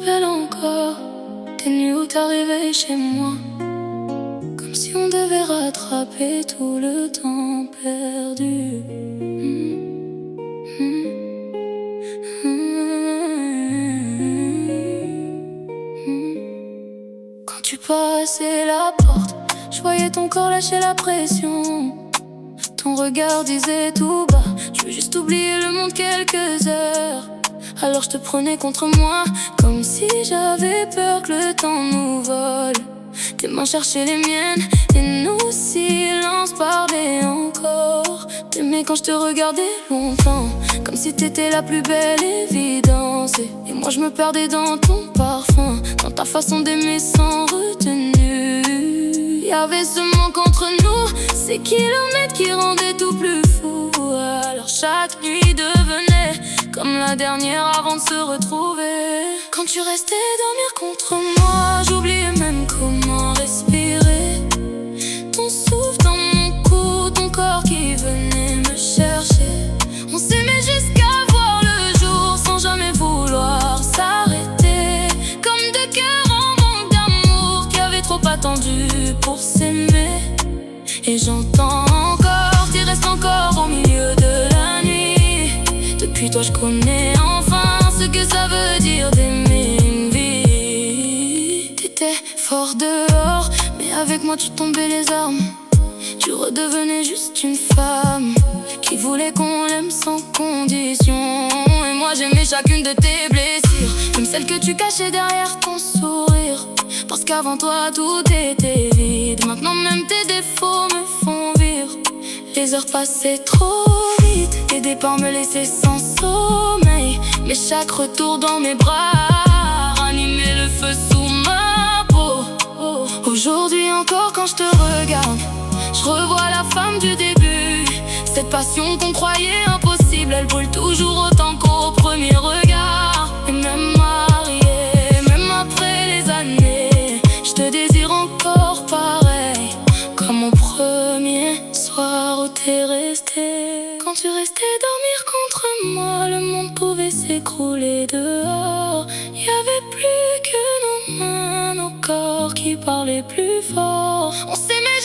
rappelle encore des nuits où t'arrivais chez moi, comme si on devait rattraper tout le temps perdu. Quand tu passais la porte, je voyais ton corps lâcher la pression. Ton regard disait tout bas, je veux juste oublier le monde quelques heures. Alors je te prenais contre moi, comme si j'avais peur que le temps nous vole. Tes mains cherchaient les miennes, et nos silences parlaient encore. T'aimais quand je te regardais longtemps, comme si t'étais la plus belle évidence. Et moi je me perdais dans ton parfum, dans ta façon d'aimer sans retenue. Y'avait ce manque entre nous, ces kilomètres qui rendaient tout plus fou. Alors chaque nuit devenait comme la dernière avant de se retrouver. Quand tu restais dormir contre moi, j'oubliais même comment respirer. Ton souffle dans mon cou, ton corps qui venait me chercher. On s'aimait jusqu'à voir le jour sans jamais vouloir s'arrêter. Comme deux cœurs en manque d'amour qui avaient trop attendu pour s'aimer. Et j'entends encore, tu restes encore au milieu de la nuit. Depuis toi je connais enfin ce que ça veut dire d'aimer une vie. T'étais fort dehors, mais avec moi tu tombais les armes. Tu redevenais juste une femme qui voulait qu'on l'aime sans condition. Et moi j'aimais chacune de tes blessures, même celles que tu cachais derrière ton sourire. Parce qu'avant toi tout était vide. Maintenant même tes défauts me font vivre. Les heures passaient trop vite, tes départs me laissaient sans sommeil. Mais chaque retour dans mes bras ranimait le feu sous ma peau. Aujourd'hui encore quand je te regarde, je revois la femme du début. Cette passion qu'on croyait impossible, elle brûle toujours autant qu'au premier regard. Et même mariée, même après les années, je te désire encore pareil, comme au premier soir où t'es resté. Quand tu restais dormir contre moi, le monde pouvait s'écrouler dehors. Y'avait plus que nos mains, nos corps qui parlaient plus fort. On s'aimait